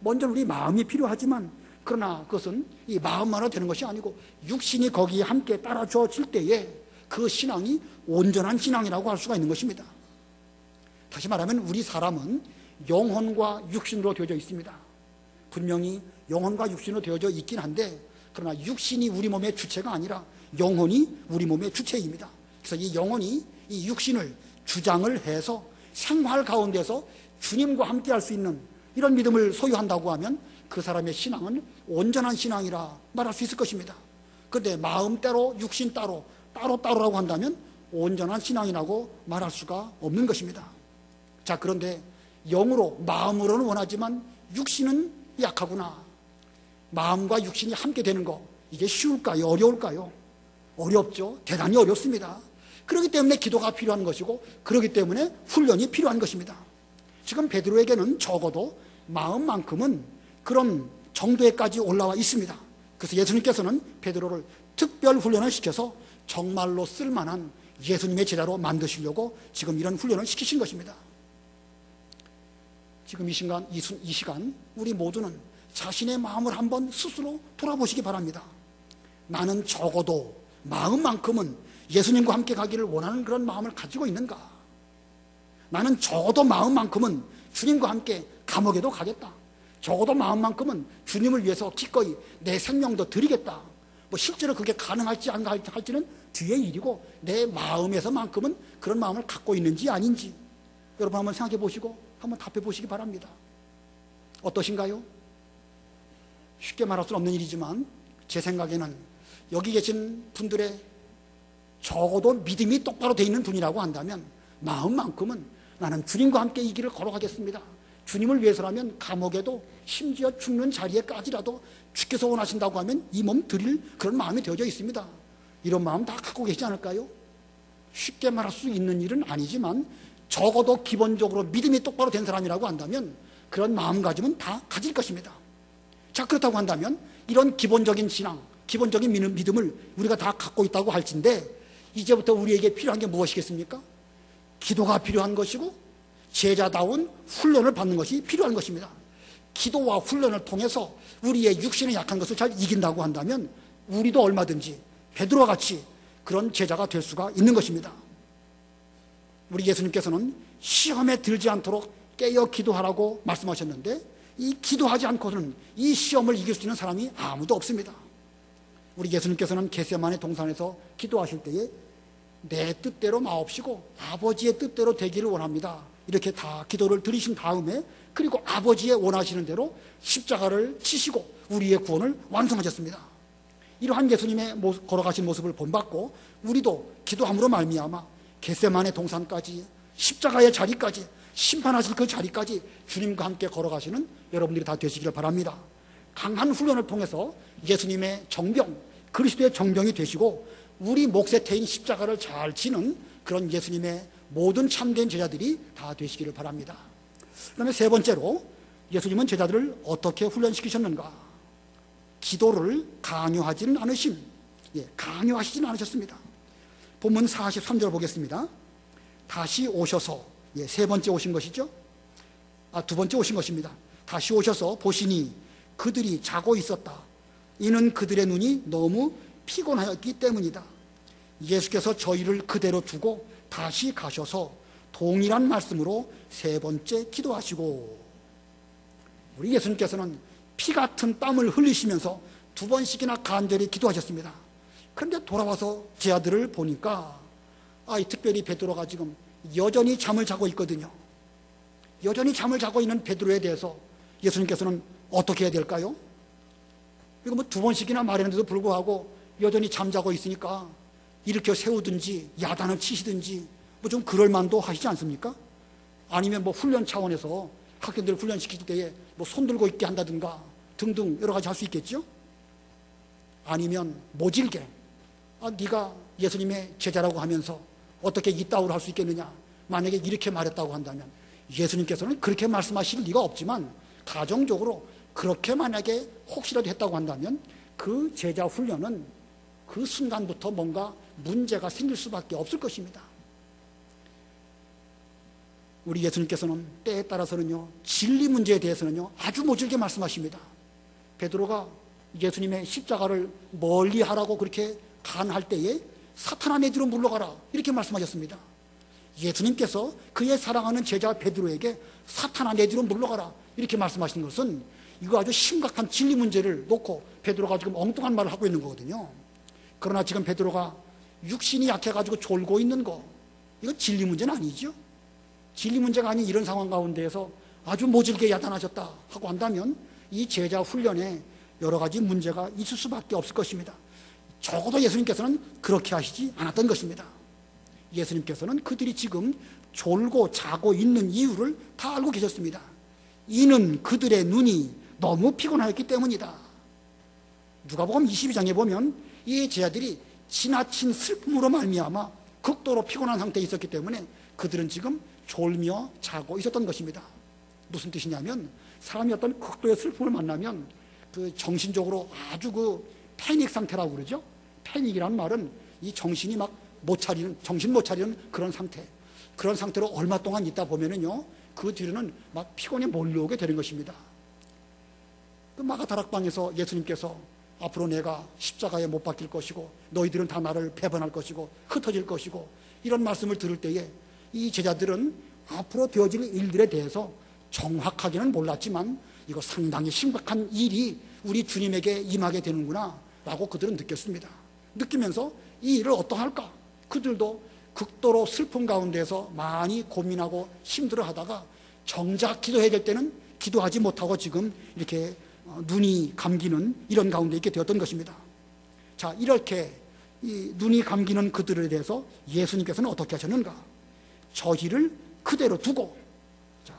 먼저 우리 마음이 필요하지만 그러나 그것은 이 마음만으로 되는 것이 아니고 육신이 거기에 함께 따라줘질 때에 그 신앙이 온전한 신앙이라고 할 수가 있는 것입니다. 다시 말하면 우리 사람은 영혼과 육신으로 되어져 있습니다. 분명히 영혼과 육신으로 되어져 있긴 한데 그러나 육신이 우리 몸의 주체가 아니라 영혼이 우리 몸의 주체입니다. 그래서 이 영혼이 이 육신을 주장을 해서 생활 가운데서 주님과 함께 할 수 있는 이런 믿음을 소유한다고 하면 그 사람의 신앙은 온전한 신앙이라 말할 수 있을 것입니다. 그런데 마음 따로 육신 따로 따로따로라고 한다면 온전한 신앙이라고 말할 수가 없는 것입니다. 자, 그런데 영으로 마음으로는 원하지만 육신은 약하구나. 마음과 육신이 함께 되는 거, 이게 쉬울까요? 어려울까요? 어렵죠. 대단히 어렵습니다. 그렇기 때문에 기도가 필요한 것이고 그렇기 때문에 훈련이 필요한 것입니다. 지금 베드로에게는 적어도 마음만큼은 그런 정도에까지 올라와 있습니다. 그래서 예수님께서는 베드로를 특별 훈련을 시켜서 정말로 쓸만한 예수님의 제자로 만드시려고 지금 이런 훈련을 시키신 것입니다. 지금 이 시간 우리 모두는 자신의 마음을 한번 스스로 돌아보시기 바랍니다. 나는 적어도 마음만큼은 예수님과 함께 가기를 원하는 그런 마음을 가지고 있는가? 나는 적어도 마음만큼은 주님과 함께 감옥에도 가겠다. 적어도 마음만큼은 주님을 위해서 기꺼이 내 생명도 드리겠다. 뭐 실제로 그게 가능할지 안 할지는 뒤의 일이고 내 마음에서만큼은 그런 마음을 갖고 있는지 아닌지 여러분 한번 생각해 보시고 한번 답해 보시기 바랍니다. 어떠신가요? 쉽게 말할 수는 없는 일이지만 제 생각에는 여기 계신 분들의 적어도 믿음이 똑바로 돼 있는 분이라고 한다면 마음만큼은 나는 주님과 함께 이 길을 걸어가겠습니다. 주님을 위해서라면 감옥에도 심지어 죽는 자리에까지라도 주께서 원하신다고 하면 이 몸 드릴 그런 마음이 되어져 있습니다. 이런 마음 다 갖고 계시지 않을까요? 쉽게 말할 수 있는 일은 아니지만 적어도 기본적으로 믿음이 똑바로 된 사람이라고 한다면 그런 마음가짐은 다 가질 것입니다. 자, 그렇다고 한다면 이런 기본적인 신앙, 기본적인 믿음을 우리가 다 갖고 있다고 할진데 이제부터 우리에게 필요한 게 무엇이겠습니까? 기도가 필요한 것이고 제자다운 훈련을 받는 것이 필요한 것입니다. 기도와 훈련을 통해서 우리의 육신의 약한 것을 잘 이긴다고 한다면 우리도 얼마든지 베드로와 같이 그런 제자가 될 수가 있는 것입니다. 우리 예수님께서는 시험에 들지 않도록 깨어 기도하라고 말씀하셨는데 이 기도하지 않고는 이 시험을 이길 수 있는 사람이 아무도 없습니다. 우리 예수님께서는 겟세마네 동산에서 기도하실 때에 내 뜻대로 마옵시고 아버지의 뜻대로 되기를 원합니다. 이렇게 다 기도를 드리신 다음에 그리고 아버지의 원하시는 대로 십자가를 치시고 우리의 구원을 완성하셨습니다. 이러한 예수님의 걸어가신 모습을 본받고 우리도 기도함으로 말미암아 겟세마네 동산까지 십자가의 자리까지 심판하실 그 자리까지 주님과 함께 걸어가시는 여러분들이 다 되시기를 바랍니다. 강한 훈련을 통해서 예수님의 정병, 그리스도의 정병이 되시고 우리 몫의 태인 십자가를 잘 지는 그런 예수님의 모든 참된 제자들이 다 되시기를 바랍니다. 그 다음에 세 번째로 예수님은 제자들을 어떻게 훈련시키셨는가? 기도를 강요하지는 않으심. 강요하시지는 않으셨습니다. 본문 43절 보겠습니다. 다시 오셔서, 세 번째 오신 것이죠. 두 번째 오신 것입니다. 다시 오셔서 보시니 그들이 자고 있었다. 이는 그들의 눈이 너무 피곤하였기 때문이다. 예수께서 저희를 그대로 두고 다시 가셔서 동일한 말씀으로 세 번째 기도하시고, 우리 예수님께서는 피 같은 땀을 흘리시면서 두 번씩이나 간절히 기도하셨습니다. 그런데 돌아와서 제 아들을 보니까 특별히 베드로가 지금 여전히 잠을 자고 있거든요. 여전히 잠을 자고 있는 베드로에 대해서 예수님께서는 어떻게 해야 될까요? 이거 뭐 두 번씩이나 말했는데도 불구하고 여전히 잠자고 있으니까 일으켜 세우든지 야단을 치시든지 뭐 좀 그럴 만도 하시지 않습니까? 아니면 뭐 훈련 차원에서 학생들을 훈련시킬 때에 뭐 손 들고 있게 한다든가 등등 여러 가지 할 수 있겠죠? 아니면 모질게 네가 예수님의 제자라고 하면서 어떻게 이따위로 할 수 있겠느냐, 만약에 이렇게 말했다고 한다면 예수님께서는 그렇게 말씀하실 리가 없지만 가정적으로 그렇게 만약에 혹시라도 했다고 한다면 그 제자 훈련은 그 순간부터 뭔가 문제가 생길 수밖에 없을 것입니다. 우리 예수님께서는 때에 따라서는요, 진리 문제에 대해서는요 아주 모질게 말씀하십니다. 베드로가 예수님의 십자가를 멀리 하라고 그렇게 간할 때에 사탄아 내 뒤로 물러가라 이렇게 말씀하셨습니다. 예수님께서 그의 사랑하는 제자 베드로에게 사탄아 내 뒤로 물러가라 이렇게 말씀하신 것은 이거 아주 심각한 진리 문제를 놓고 베드로가 지금 엉뚱한 말을 하고 있는 거거든요. 그러나 지금 베드로가 육신이 약해가지고 졸고 있는 거, 이거 진리 문제는 아니죠. 진리 문제가 아닌 이런 상황 가운데에서 아주 모질게 야단하셨다 하고 한다면 이 제자 훈련에 여러 가지 문제가 있을 수밖에 없을 것입니다. 적어도 예수님께서는 그렇게 하시지 않았던 것입니다. 예수님께서는 그들이 지금 졸고 자고 있는 이유를 다 알고 계셨습니다. 이는 그들의 눈이 너무 피곤하였기 때문이다. 누가복음 22장에 보면 이 제자들이 지나친 슬픔으로 말미암아 극도로 피곤한 상태에 있었기 때문에 그들은 지금 졸며 자고 있었던 것입니다. 무슨 뜻이냐면 사람이 어떤 극도의 슬픔을 만나면 그 정신적으로 아주 그 패닉 상태라고 그러죠. 패닉이라는 말은 이 정신이 막 못 차리는, 정신 못 차리는 그런 상태. 그런 상태로 얼마 동안 있다 보면은요, 그 뒤로는 막 피곤이 몰려오게 되는 것입니다. 그 마가다락방에서 예수님께서 앞으로 내가 십자가에 못 박힐 것이고 너희들은 다 나를 배반할 것이고 흩어질 것이고 이런 말씀을 들을 때에 이 제자들은 앞으로 되어질 일들에 대해서 정확하게는 몰랐지만 이거 상당히 심각한 일이 우리 주님에게 임하게 되는구나 라고 그들은 느꼈습니다. 느끼면서 이 일을 어떠할까? 그들도 극도로 슬픔 가운데서 많이 고민하고 힘들어 하다가 정작 기도해야 될 때는 기도하지 못하고 지금 이렇게 눈이 감기는 이런 가운데 있게 되었던 것입니다. 자, 이렇게 이 눈이 감기는 그들에 대해서 예수님께서는 어떻게 하셨는가? 저희를 그대로 두고, 자,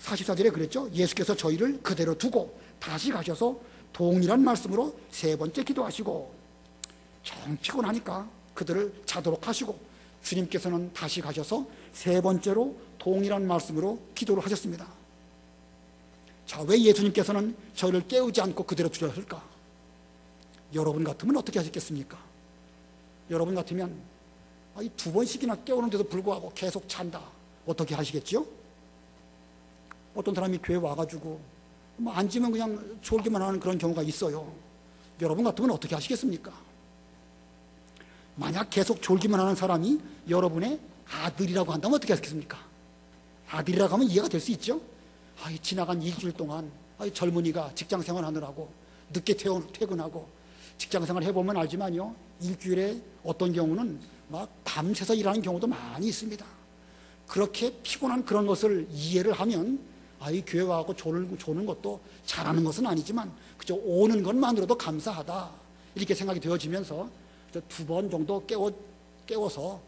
44절에 그랬죠. 예수께서 저희를 그대로 두고 다시 가셔서 동일한 말씀으로 세 번째 기도하시고, 정 피곤하니까 그들을 자도록 하시고 주님께서는 다시 가셔서 세 번째로 동일한 말씀으로 기도를 하셨습니다. 자, 왜 예수님께서는 저를 깨우지 않고 그대로 두셨을까? 여러분 같으면 어떻게 하셨겠습니까? 여러분 같으면 이 두 번씩이나 깨우는데도 불구하고 계속 잔다. 어떻게 하시겠죠? 어떤 사람이 교회 와가지고 앉으면 그냥 졸기만 하는 그런 경우가 있어요. 여러분 같으면 어떻게 하시겠습니까? 만약 계속 졸기만 하는 사람이 여러분의 아들이라고 한다면 어떻게 하시겠습니까? 아들이라고 하면 이해가 될 수 있죠? 지나간 일주일 동안 젊은이가 직장생활 하느라고 늦게 퇴근하고 직장생활 해보면 알지만요, 일주일에 어떤 경우는 막 밤새서 일하는 경우도 많이 있습니다. 그렇게 피곤한 그런 것을 이해를 하면 이 교회 와서 조는 것도 잘하는 것은 아니지만 그저 오는 것만으로도 감사하다, 이렇게 생각이 되어지면서 두 번 정도 깨워서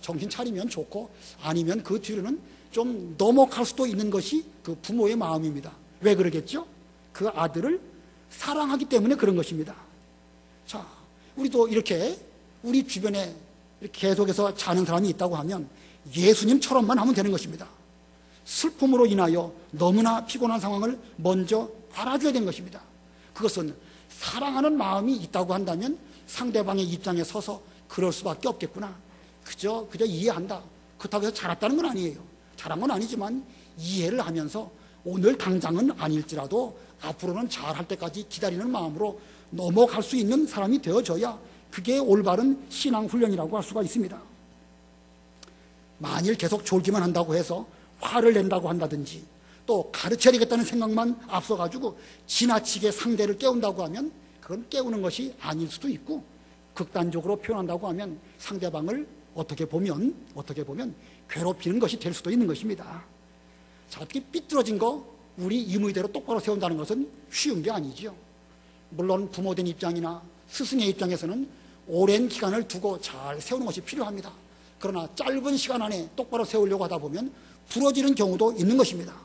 정신 차리면 좋고, 아니면 그 뒤로는 좀 넘어갈 수도 있는 것이 그 부모의 마음입니다. 왜 그러겠죠? 그 아들을 사랑하기 때문에 그런 것입니다. 자, 우리도 이렇게 우리 주변에 이렇게 계속해서 자는 사람이 있다고 하면 예수님처럼만 하면 되는 것입니다. 슬픔으로 인하여 너무나 피곤한 상황을 먼저 알아줘야 되는 것입니다. 그것은 사랑하는 마음이 있다고 한다면 상대방의 입장에 서서 그럴 수밖에 없겠구나, 그저 이해한다, 그렇다고 해서 잘했다는 건 아니에요. 잘한 건 아니지만 이해를 하면서 오늘 당장은 아닐지라도 앞으로는 잘할 때까지 기다리는 마음으로 넘어갈 수 있는 사람이 되어져야 그게 올바른 신앙훈련이라고 할 수가 있습니다. 만일 계속 졸기만 한다고 해서 화를 낸다고 한다든지 또 가르쳐야 되겠다는 생각만 앞서가지고 지나치게 상대를 깨운다고 하면 그건 깨우는 것이 아닐 수도 있고, 극단적으로 표현한다고 하면 상대방을 어떻게 보면 괴롭히는 것이 될 수도 있는 것입니다. 자, 어떻게 삐뚤어진 거 우리 임의대로 똑바로 세운다는 것은 쉬운 게 아니지요. 물론 부모된 입장이나 스승의 입장에서는 오랜 기간을 두고 잘 세우는 것이 필요합니다. 그러나 짧은 시간 안에 똑바로 세우려고 하다 보면 부러지는 경우도 있는 것입니다.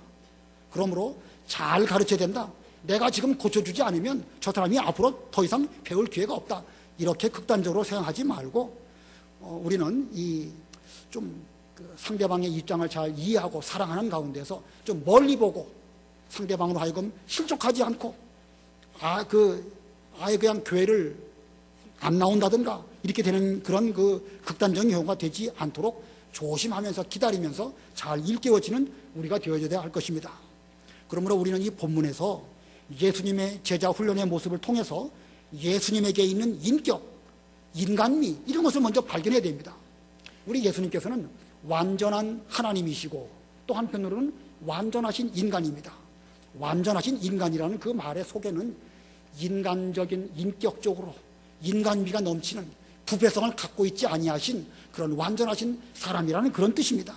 그러므로 잘 가르쳐야 된다, 내가 지금 고쳐주지 않으면 저 사람이 앞으로 더 이상 배울 기회가 없다, 이렇게 극단적으로 생각하지 말고 우리는 그 상대방의 입장을 잘 이해하고 사랑하는 가운데서 좀 멀리 보고 상대방으로 하여금 실족하지 않고 아예 그냥 교회를 안 나온다든가 이렇게 되는 그런 그 극단적인 경우가 되지 않도록 조심하면서 기다리면서 잘 일깨워지는 우리가 되어야 할 것입니다. 그러므로 우리는 이 본문에서 예수님의 제자 훈련의 모습을 통해서 예수님에게 있는 인격, 인간미, 이런 것을 먼저 발견해야 됩니다. 우리 예수님께서는 완전한 하나님이시고 또 한편으로는 완전하신 인간입니다. 완전하신 인간이라는 그 말의 속에는 인간적인, 인격적으로 인간미가 넘치는 부패성을 갖고 있지 아니하신 그런 완전하신 사람이라는 그런 뜻입니다.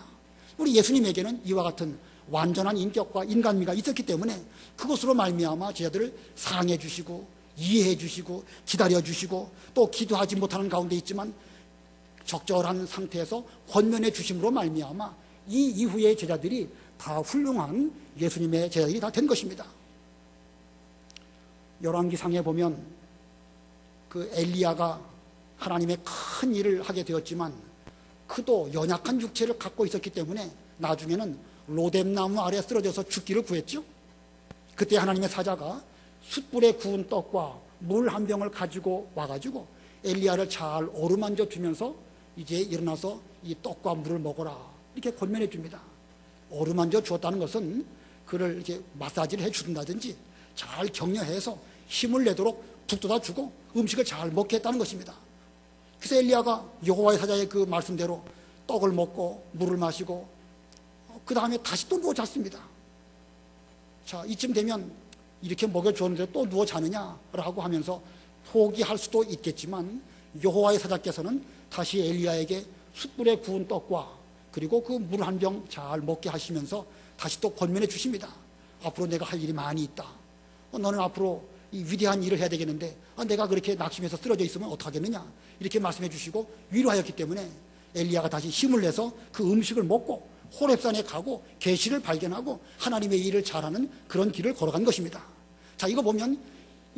우리 예수님에게는 이와 같은 완전한 인격과 인간미가 있었기 때문에 그것으로 말미암아 제자들을 사랑해 주시고 이해해 주시고 기다려 주시고 또 기도하지 못하는 가운데 있지만 적절한 상태에서 권면해 주심으로 말미암아 이 이후의 제자들이 다 훌륭한 예수님의 제자들이 다 된 것입니다. 열왕기상에 보면 그 엘리야가 하나님의 큰 일을 하게 되었지만 그도 연약한 육체를 갖고 있었기 때문에 나중에는 로뎀나무 아래 쓰러져서 죽기를 구했죠. 그때 하나님의 사자가 숯불에 구운 떡과 물 한 병을 가지고 와가지고 엘리야를 잘 어루만져 주면서 이제 일어나서 이 떡과 물을 먹어라 이렇게 권면해 줍니다. 어루만져 주었다는 것은 그를 이렇게 마사지를 해 준다든지 잘 격려해서 힘을 내도록 북돋아 주고 음식을 잘 먹게 했다는 것입니다. 그래서 엘리야가 여호와의 사자의 그 말씀대로 떡을 먹고 물을 마시고 그 다음에 다시 또 누워 잤습니다. 자, 이쯤 되면 이렇게 먹여주었는데 또 누워 자느냐라고 하면서 포기할 수도 있겠지만 여호와의 사자께서는 다시 엘리야에게 숯불에 구운 떡과 그리고 그 물 한 병 잘 먹게 하시면서 다시 또 권면해 주십니다. 앞으로 내가 할 일이 많이 있다. 너는 앞으로 이 위대한 일을 해야 되겠는데 내가 그렇게 낙심해서 쓰러져 있으면 어떡하겠느냐 이렇게 말씀해 주시고 위로하였기 때문에 엘리야가 다시 힘을 내서 그 음식을 먹고 호렙산에 가고 계시를 발견하고 하나님의 일을 잘하는 그런 길을 걸어간 것입니다. 자, 이거 보면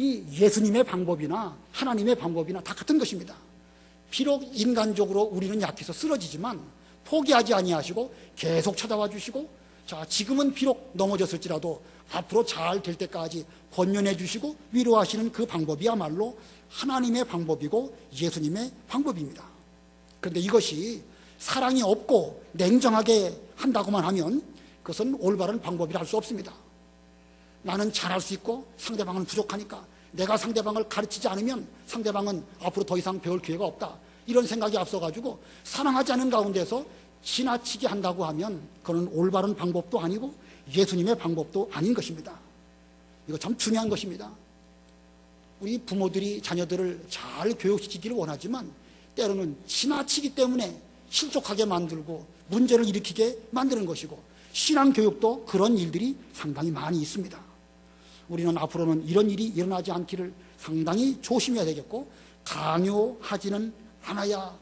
이 예수님의 방법이나 하나님의 방법이나 다 같은 것입니다. 비록 인간적으로 우리는 약해서 쓰러지지만 포기하지 아니하시고 계속 찾아와 주시고, 자, 지금은 비록 넘어졌을지라도 앞으로 잘 될 때까지 권면해 주시고 위로하시는 그 방법이야말로 하나님의 방법이고 예수님의 방법입니다. 그런데 이것이 사랑이 없고 냉정하게 한다고만 하면 그것은 올바른 방법이라 할 수 없습니다. 나는 잘할 수 있고 상대방은 부족하니까 내가 상대방을 가르치지 않으면 상대방은 앞으로 더 이상 배울 기회가 없다, 이런 생각이 앞서가지고 사랑하지 않은 가운데서 지나치게 한다고 하면 그건 올바른 방법도 아니고 예수님의 방법도 아닌 것입니다. 이거 참 중요한 것입니다. 우리 부모들이 자녀들을 잘 교육시키기를 원하지만 때로는 지나치기 때문에 실족하게 만들고 문제를 일으키게 만드는 것이고, 신앙교육도 그런 일들이 상당히 많이 있습니다. 우리는 앞으로는 이런 일이 일어나지 않기를 상당히 조심해야 되겠고 강요하지는 않아야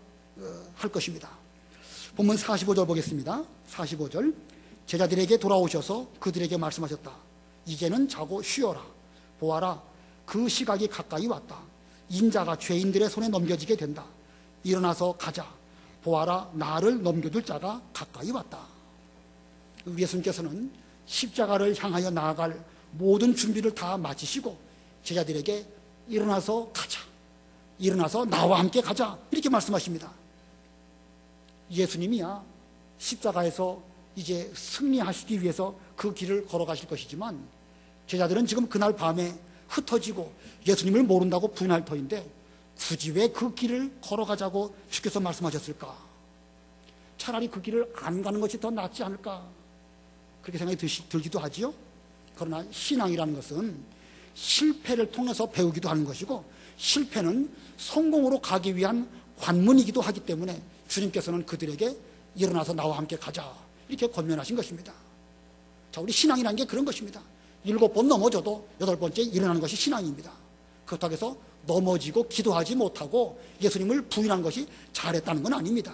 할 것입니다. 본문 45절 보겠습니다. 45절, 제자들에게 돌아오셔서 그들에게 말씀하셨다. 이제는 자고 쉬어라. 보아라, 그 시각이 가까이 왔다. 인자가 죄인들의 손에 넘겨지게 된다. 일어나서 가자. 보아라, 나를 넘겨줄 자가 가까이 왔다. 예수님께서는 십자가를 향하여 나아갈 모든 준비를 다 마치시고 제자들에게 일어나서 가자, 일어나서 나와 함께 가자, 이렇게 말씀하십니다. 예수님이야 십자가에서 이제 승리하시기 위해서 그 길을 걸어가실 것이지만 제자들은 지금 그날 밤에 흩어지고 예수님을 모른다고 부인할 터인데 굳이 왜 그 길을 걸어가자고 주께서 말씀하셨을까? 차라리 그 길을 안 가는 것이 더 낫지 않을까? 그렇게 생각이 들기도 하지요. 그러나 신앙이라는 것은 실패를 통해서 배우기도 하는 것이고 실패는 성공으로 가기 위한 관문이기도 하기 때문에 주님께서는 그들에게 일어나서 나와 함께 가자, 이렇게 권면하신 것입니다. 자, 우리 신앙이라는 게 그런 것입니다. 7번 넘어져도 8번째 일어나는 것이 신앙입니다. 그렇다고 해서 넘어지고 기도하지 못하고 예수님을 부인한 것이 잘했다는 건 아닙니다.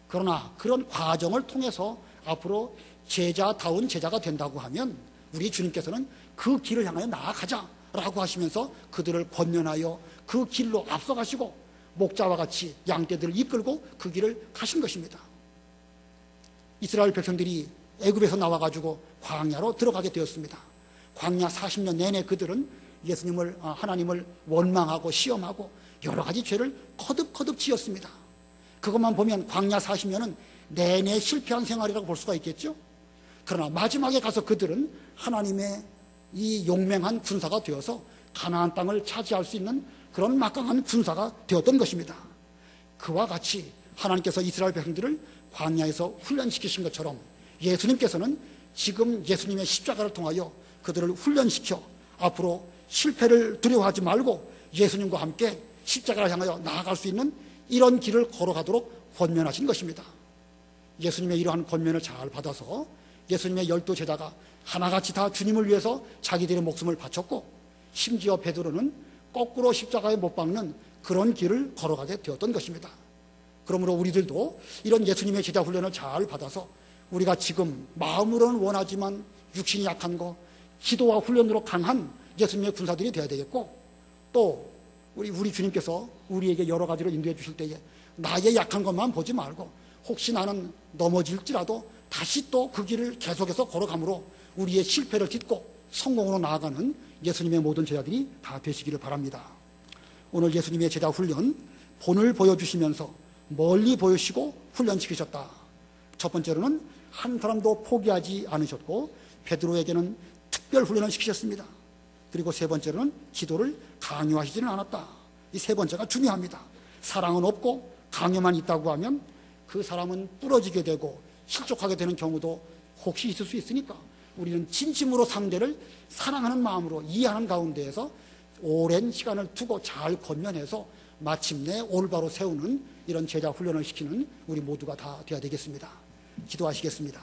그러나 그런 과정을 통해서 앞으로 제자다운 제자가 된다고 하면 우리 주님께서는 그 길을 향하여 나아가자라고 하시면서 그들을 권면하여 그 길로 앞서가시고 목자와 같이 양떼들을 이끌고 그 길을 가신 것입니다. 이스라엘 백성들이 애굽에서 나와가지고 광야로 들어가게 되었습니다. 광야 40년 내내 그들은 예수님을, 하나님을 원망하고 시험하고 여러 가지 죄를 거듭거듭 지었습니다. 그것만 보면 광야 40년은 내내 실패한 생활이라고 볼 수가 있겠죠. 그러나 마지막에 가서 그들은 하나님의 이 용맹한 군사가 되어서 가나안 땅을 차지할 수 있는 그런 막강한 군사가 되었던 것입니다. 그와 같이 하나님께서 이스라엘 백성들을 광야에서 훈련시키신 것처럼 예수님께서는 지금 예수님의 십자가를 통하여 그들을 훈련시켜 앞으로 실패를 두려워하지 말고 예수님과 함께 십자가를 향하여 나아갈 수 있는 이런 길을 걸어가도록 권면하신 것입니다. 예수님의 이러한 권면을 잘 받아서 예수님의 12 제자가 하나같이 다 주님을 위해서 자기들의 목숨을 바쳤고 심지어 베드로는 거꾸로 십자가에 못 박는 그런 길을 걸어가게 되었던 것입니다. 그러므로 우리들도 이런 예수님의 제자 훈련을 잘 받아서 우리가 지금 마음으로는 원하지만 육신이 약한 거, 기도와 훈련으로 강한 예수님의 군사들이 되어야 되겠고, 또 우리 주님께서 우리에게 여러 가지로 인도해 주실 때에 나의 약한 것만 보지 말고 혹시 나는 넘어질지라도 다시 또 그 길을 계속해서 걸어가므로 우리의 실패를 딛고 성공으로 나아가는 예수님의 모든 제자들이 다 되시기를 바랍니다. 오늘 예수님의 제자 훈련 본을 보여주시면서 멀리 보여주시고 훈련시키셨다. 첫 번째로는 한 사람도 포기하지 않으셨고 베드로에게는 특별 훈련을 시키셨습니다. 그리고 세 번째로는 기도를 강요하시지는 않았다. 이 세 번째가 중요합니다. 사랑은 없고 강요만 있다고 하면 그 사람은 부러지게 되고 실족하게 되는 경우도 혹시 있을 수 있으니까 우리는 진심으로 상대를 사랑하는 마음으로 이해하는 가운데에서 오랜 시간을 두고 잘 권면해서 마침내 올바로 세우는 이런 제자 훈련을 시키는 우리 모두가 다 되어야 되겠습니다. 기도하시겠습니다.